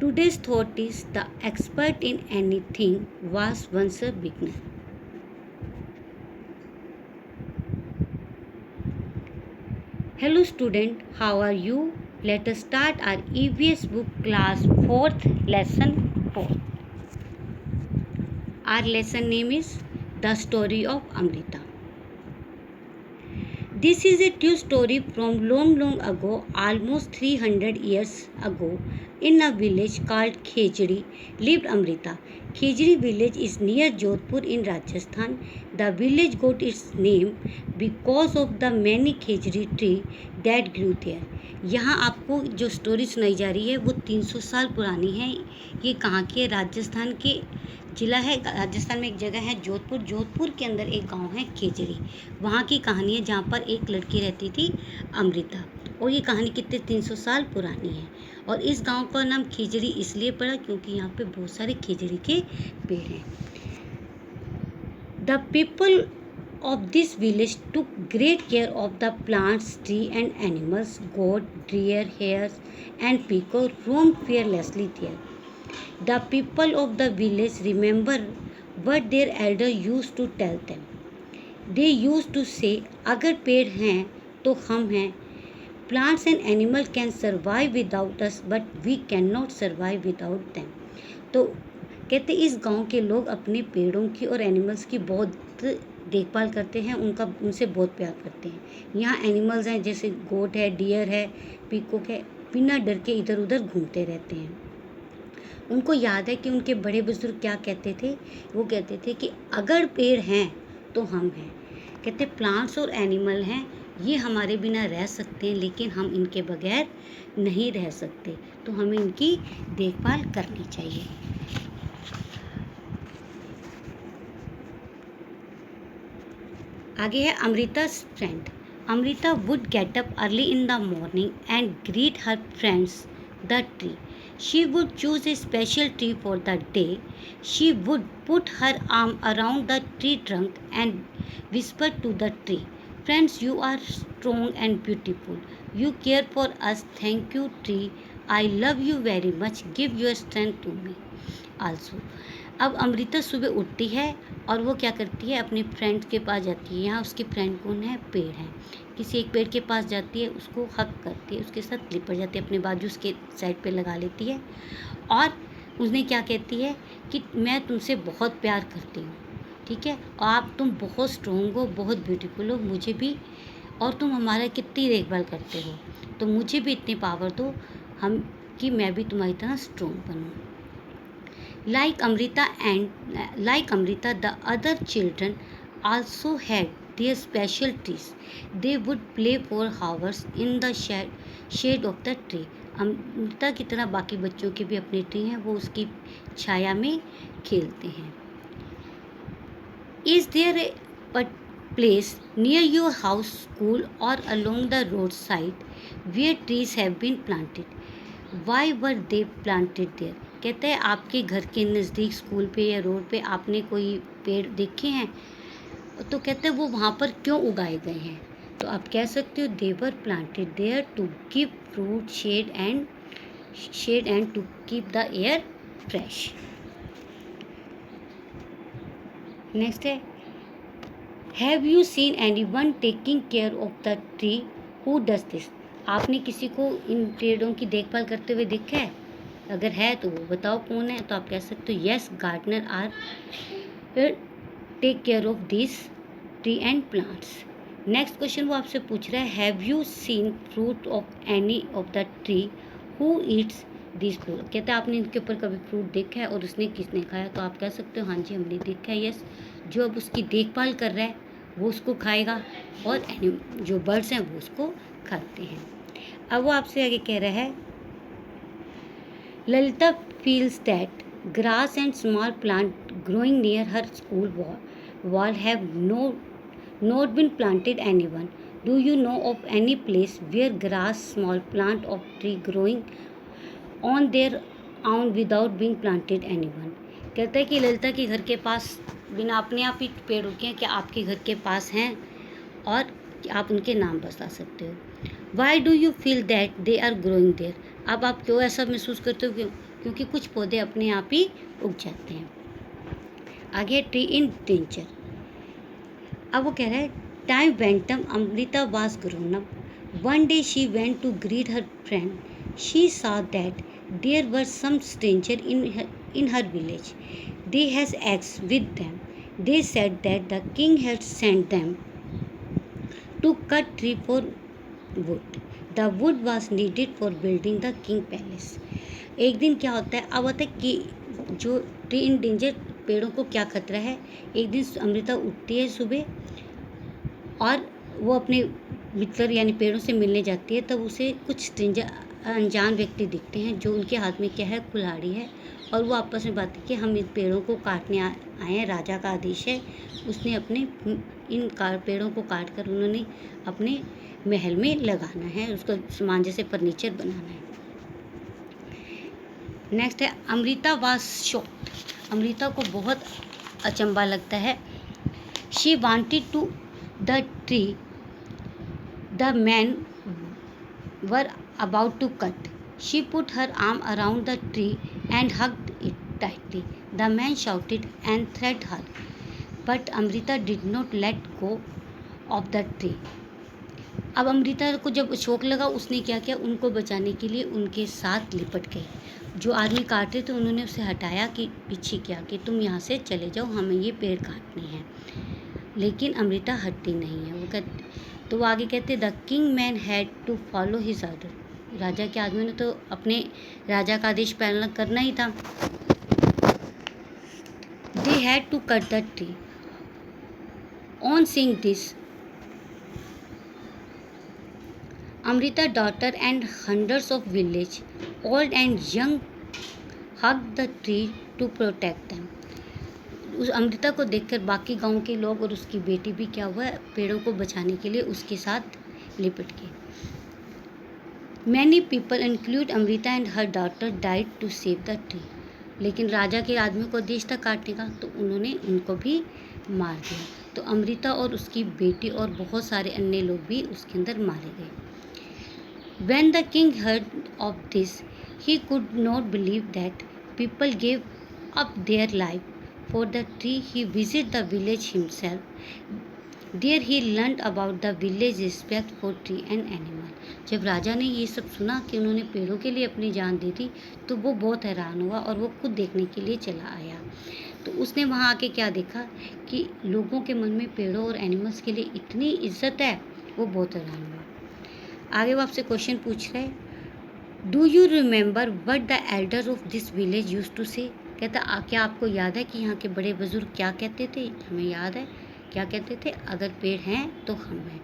Today's thought is the expert in anything was once a beginner. Hello student, how are you? Let us start our EVS book class 4th lesson 4. Our lesson name is The Story of Amrita. This is a true story from long ago, almost 300 years ago. In a village called Khejri lived Amrita. Khejri village is near Jodhpur in Rajasthan. The village got its name because of the many khejri tree that grew there. यहाँ आपको जो story सुनाई जा रही है वो 300 साल पुरानी है. ये कहाँ की है? राजस्थान के जिला है. राजस्थान में एक जगह है जोधपुर. जोधपुर के अंदर एक गांव है खेजड़ी. वहाँ की कहानी है जहाँ पर एक लड़की रहती थी अमृता. और ये कहानी कितने 300 साल पुरानी है. और इस गांव का नाम खेजड़ी इसलिए पड़ा क्योंकि यहाँ पे बहुत सारे खेजड़ी के पेड़ हैं. The people of this village took great care of the plants, trees and animals. Goat, deer, hares and peacock roamed fearlessly there. The people of the village remember what their elder used to tell them. They used to say, अगर पेड़ हैं तो हम हैं. Plants and animals can survive without us, but we cannot survive without them. तो कहते इस गांव के लोग अपने पेड़ों की और एनिमल्स की बहुत देखभाल करते हैं. उनसे बहुत प्यार करते हैं. यहाँ एनिमल्स हैं जैसे गोट है, डियर है, पीकॉक है, बिना डर के इधर उधर घूमते रहते हैं. उनको याद है कि उनके बड़े बुजुर्ग क्या कहते थे. वो कहते थे कि अगर पेड़ हैं तो हम हैं. कहते प्लांट्स और एनिमल हैं ये हमारे बिना रह सकते हैं लेकिन हम इनके बगैर नहीं रह सकते. तो हमें इनकी देखभाल करनी चाहिए. आगे है अमृता's friend. Amrita would get up early in the morning and greet her friends, the tree. She would choose a special tree for the day. She would put her arm around the tree trunk and whisper to the tree, "Friends, you are strong and beautiful. You care for us. Thank you, tree. I love you very much. Give your strength to me also." अब अमृता सुबह उठती है और वो क्या करती है अपने फ्रेंड के पास जाती है. यहाँ उसके फ्रेंड कौन है? पेड़ हैं. किसी एक पेड़ के पास जाती है, उसको हक करती है, उसके साथ लिपट जाती है, अपने बाजू उसके साइड पे लगा लेती है और उसने क्या कहती है कि मैं तुमसे बहुत प्यार करती हूँ, ठीक है, और तुम बहुत स्ट्रॉन्ग हो, बहुत ब्यूटीफुल हो, मुझे भी, और तुम हमारा कितनी देखभाल करते हो, तो मुझे भी इतनी पावर दो हम कि मैं भी तुम्हारी तरह स्ट्रॉन्ग बनूँ. Like Amrita, the other children also had their special trees. They would play for hours in the shade of the tree. Amrita की तरह बाकी बच्चों के भी अपने ट्री हैं, वो उसकी छाया में खेलते हैं. Is there a place near your house, school or along the roadside where trees have been planted? Why were they planted there? कहते हैं आपके घर के नज़दीक स्कूल पे या रोड पे आपने कोई पेड़ देखे हैं, तो कहते हैं वो वहाँ पर क्यों उगाए गए हैं. तो आप कह सकते हो they were planted there to give fruit, shade and to keep the air fresh. Next है Have you seen anyone taking care of the tree? Who does this? आपने किसी को इन पेड़ों की देखभाल करते हुए देखा है? अगर है तो वो बताओ कौन है. तो आप कह सकते हो yes, gardener are take care of this tree and plants. Next question वो आपसे पूछ रहा है have you seen fruit of any of the tree who eats this fruit. कहते हैं आपने इनके ऊपर कभी फ्रूट देखा है और उसने किसने खाया. तो आप कह सकते हो हाँ जी हमने देखा है. यस, जो अब उसकी देखभाल कर रहा है वो उसको खाएगा और जो बर्ड्स हैं वो उसको खाते हैं. अब वो आपसे आगे कह रहा है Lalita feels that grass and small plant growing near her school wall have not been planted anyone. Do you know of any place where grass, small plant or tree growing on their own without being planted anyone? कहता है कि ललिता के घर के पास बिना अपने आप ही पेड़ उगे हैं. क्या आपके घर के पास हैं और आप उनके नाम बता सकते हो. Why do you feel that they are growing there? अब आप क्यों ऐसा महसूस करते हो क्योंकि कुछ पौधे अपने आप ही उग जाते हैं। आगे ट्री इन डेंजर। अब वो कह रहा है time went on Amrita was grown up. One day she went to greet her friend. She saw that there were some stranger in her village. They has axe with them. They said that the king had sent them to cut tree for wood. The wood was needed for building the king palace. एक दिन क्या होता है, अब होता है कि जो ट्री इन डेंजर, पेड़ों को क्या खतरा है। एक दिन अमृता उठती है सुबह और वो अपने मित्र यानी पेड़ों से मिलने जाती है, तब उसे कुछ स्ट्रेंजर अनजान व्यक्ति दिखते हैं जो उनके हाथ में क्या है, कुल्हाड़ी है, और वो आपस में बात कि हम इन पेड़ों को काटने आए हैं, राजा का आदेश है। उसने अपने पेड़ों को काट कर उन्होंने अपने महल में लगाना है, उसका सामान जैसे फर्नीचर बनाना है। नेक्स्ट है अमृता वाज शॉक्ड। अमृता को बहुत अचंभा लगता है। She wanted to the tree the men were about to cut. She put her arm around the tree and hugged it tightly. The man shouted and threatened her, but Amrita did not let go of the tree. अब अमृता को जब शौक लगा, उसने क्या किया, उनको बचाने के लिए उनके साथ लिपट गई। जो आदमी काट रहे थे उन्होंने उसे हटाया कि पीछे किया कि तुम यहाँ से चले जाओ, हमें ये पेड़ काटने हैं। लेकिन अमृता हटती नहीं है। वो तो वो आगे कहते the king man had to follow his order. राजा के आदमी ने तो अपने राजा का आदेश पालन करना ही था। They had to cut the tree. On seeing this Amrita daughter and hundreds of village old and young hug the tree to protect them. उस अमृता को देखकर बाकी गांव के लोग और उसकी बेटी भी क्या हुआ, पेड़ों को बचाने के लिए उसके साथ लिपट गए। Many people include Amrita and her daughter died to save the tree. लेकिन राजा के आदमी को आदेश था काटने का, तो उन्होंने उनको भी मार दिया। तो अमृता और उसकी बेटी और बहुत सारे अन्य लोग भी उसके अंदर मारे गए। When the king heard of this, he could not believe that people gave up their life for the tree. He visited the village himself. There he learned about the village respect for tree and animal. जब राजा ने ये सब सुना कि उन्होंने पेड़ों के लिए अपनी जान दे दी, तो वो बहुत हैरान हुआ और वो खुद देखने के लिए चला आया। तो उसने वहाँ आके क्या देखा कि लोगों के मन में पेड़ों और एनिमल्स के लिए इतनी इज्जत है, वो बहुत हैरान हुआ। आगे वो आपसे क्वेश्चन पूछ रहे हैं, do you remember what the elder of this village used to say. कहता क्या आपको याद है कि यहाँ के बड़े बुजुर्ग क्या कहते थे। हमें याद है, क्या कहते थे, अगर पेड़ हैं तो हम हैं।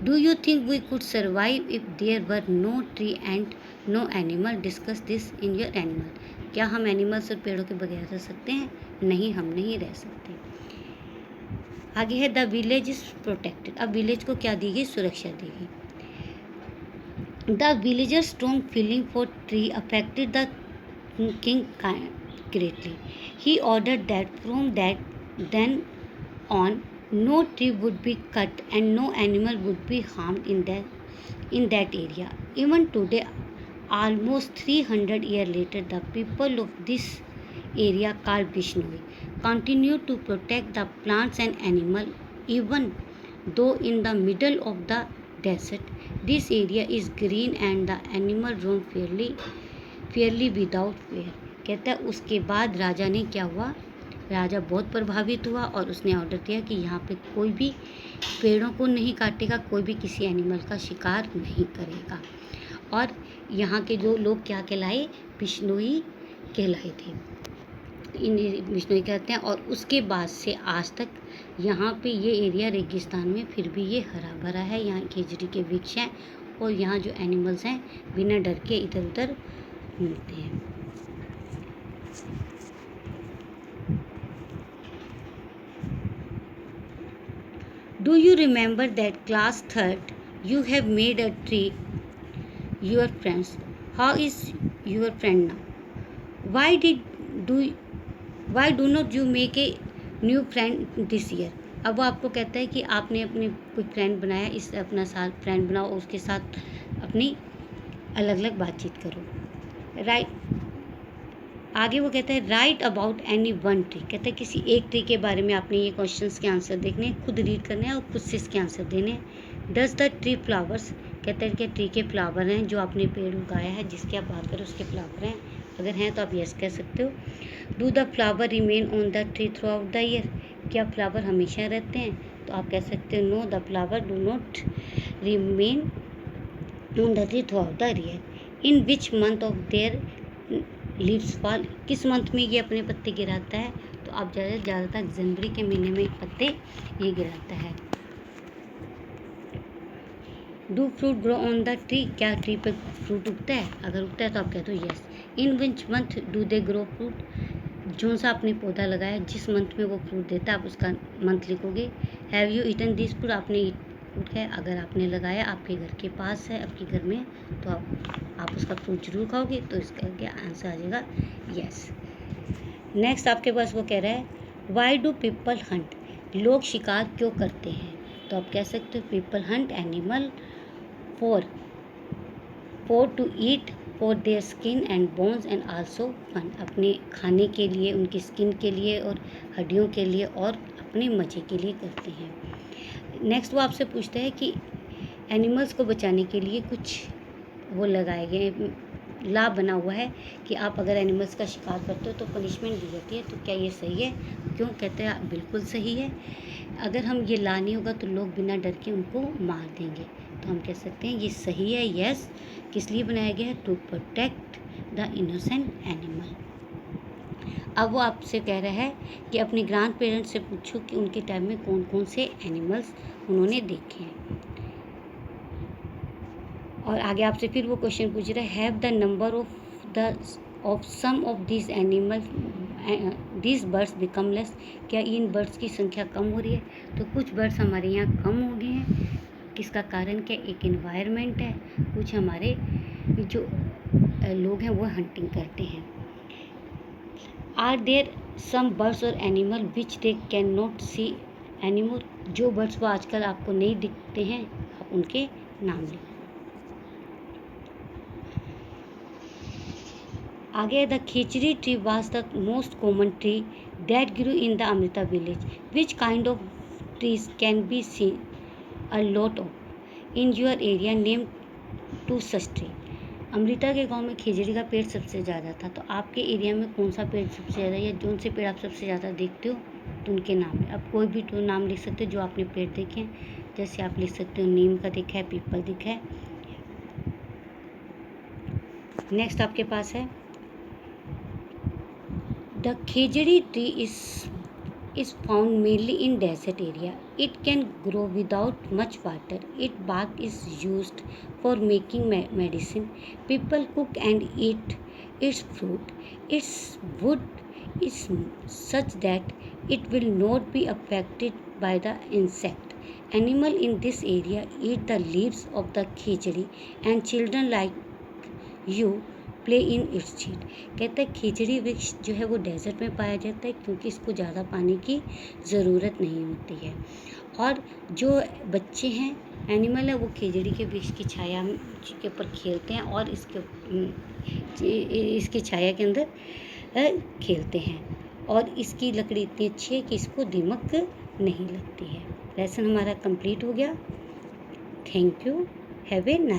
Do you think we could survive if there were no tree and no animal. Discuss this in your animal. क्या हम एनिमल्स और पेड़ों के बगैर रह सकते हैं। नहीं, हम नहीं रह सकते। आगे है द विलेज इज प्रोटेक्टेड। अब विलेज को क्या दी गई, सुरक्षा दी गई। The villagers' strong feeling for tree affected the king greatly. He ordered that from then on no tree would be cut and no animal would be harmed in that area. Even today, almost 300 years later, the people of this area called Bishnoi continue to protect the plants and animals, even though in the middle of the desert. This area is green and the animal roam fairly without fear. कहता है उसके बाद राजा ने क्या हुआ, राजा बहुत प्रभावित हुआ और उसने ऑर्डर दिया कि यहाँ पे कोई भी पेड़ों को नहीं काटेगा, कोई भी किसी एनिमल का शिकार नहीं करेगा। और यहाँ के जो लोग क्या कहलाए, बिश्नोई कहलाए थे, इन्हें बिश्नोई कहते हैं। और उसके बाद से आज तक यहाँ पे ये एरिया रेगिस्तान में फिर भी ये हरा भरा है। यहाँ खेजड़ी के वृक्ष हैं और यहाँ जो एनिमल्स हैं बिना डर के इधर उधर घूमते हैं। Do you remember that class third you have made a tree your friends. How is your friend now. Why do not you make a new friend this year. अब वो आपको कहता है कि आपने अपने कोई फ्रेंड बनाया, इस अपना साथ फ्रेंड बनाओ, उसके साथ अपनी अलग अलग बातचीत करो। राइट आगे वो कहते हैं right about any one tree, कहते हैं किसी एक ट्री के बारे में आपने ये क्वेश्चंस के आंसर देखने हैं, खुद रीड करने हैं और खुद से इसके आंसर देने हैं। डज द ट्री फ्लावर्स, कहते हैं कि ट्री के फ्लावर हैं, जो आपने पेड़ उगाया है जिसकी आप बात करें उसके फ्लावर हैं, अगर हैं तो आप यस कह सकते हो। Do the flower remain on the tree through out the year, क्या फ्लावर हमेशा रहते हैं, तो आप कह सकते हो know the flower do not remain on the tree through out the year. In which month of their leaves fall, किस मंथ में ये अपने पत्ते गिराता है, तो आप ज़्यादातर जनवरी के महीने में पत्ते ये गिराता है। Do fruit grow on the tree, क्या ट्री पे फ्रूट उगता है, अगर उगता है तो आप कहते हो yes. In which month do they grow fruit, जो सा आपने पौधा लगाया जिस मंथ में वो फ्रूट देता है आप उसका मंथ लिखोगे। Have you eaten this fruit, आपने फ्रूट है, अगर आपने लगाया आपके घर के पास है, आपके घर में, तो आप उसका फ्रूट जरूर खाओगे, तो इसका आंसर आ जाएगा यस। नेक्स्ट आपके पास वो कह रहा है वाई डू पीपल हंट, लोग शिकार क्यों करते हैं, तो आप कह सकते हो people hunt animal for to eat, for their skin and bones and also fun, अपने खाने के लिए, उनकी स्किन के लिए और हड्डियों के लिए और अपने मज़े के लिए करते हैं। नेक्स्ट वो आपसे पूछता है कि एनिमल्स को बचाने के लिए कुछ वो लगाए गए लाभ बना हुआ है कि आप अगर एनिमल्स का शिकार करते हो तो पनिशमेंट दी जाती है, तो क्या ये सही है, क्यों, कहते हैं बिल्कुल सही है। अगर हम ये ला नहीं होगा तो लोग बिना डर के उनको मार देंगे, तो हम कह सकते हैं ये सही है यस। किस लिए बनाया गया है, to protect the innocent animal. अब वो आपसे कह रहा है कि अपने ग्रैंड पेरेंट्स से पूछो कि उनके टाइम में कौन कौन से एनिमल्स उन्होंने देखे हैं। और आगे आपसे फिर वो क्वेश्चन पूछ रहा है have the number of some of this animal this birds become less, क्या इन बर्ड्स की संख्या कम हो रही है, तो कुछ बर्ड्स हमारे यहाँ कम हो गए हैं, किसका कारण क्या, एक एनवायरनमेंट है, कुछ हमारे जो लोग हैं वो हंटिंग करते हैं। आर देयर सम बर्ड्स और animal which they can not see anymore, जो बर्ड्स वो आजकल आपको नहीं दिखते हैं आप उनके नाम लिखो। आगे the khejri tree was the most common tree that grew in the Amrita village, which kind of trees can be seen a lot of in your area name two such tree, Amrita के गांव में खिचड़ी का पेड़ सबसे ज़्यादा था, तो आपके एरिया में कौन सा पेड़ सबसे ज़्यादा, या जो से पेड़ आप सबसे ज़्यादा देखते हो तो उनके नाम है। आप कोई भी तो नाम लिख सकते हो जो आपने पेड़ देखे हैं, जैसे आप लिख सकते हो नीम का दिखा है, पीपल दिखा है। नेक्स्ट आपके पास है the khejri tree is found mainly in desert area. It can grow without much water. Its bark is used for making medicine. People cook and eat its fruit. Its wood is such that it will not be affected by the insect. Animal in this area eat the leaves of the khichdi and children like you play in its seed, कहता है खिचड़ी वृक्ष जो है वो desert में पाया जाता है क्योंकि इसको ज़्यादा पानी की ज़रूरत नहीं होती है, और जो बच्चे हैं एनिमल है वो खिचड़ी के वृक्ष की छाया के ऊपर खेलते हैं और इसकी छाया के अंदर खेलते हैं, और इसकी लकड़ी इतनी अच्छी है कि इसको दीमक नहीं लगती है। लेसन हमारा कंप्लीट हो गया। Thank you, have a nice.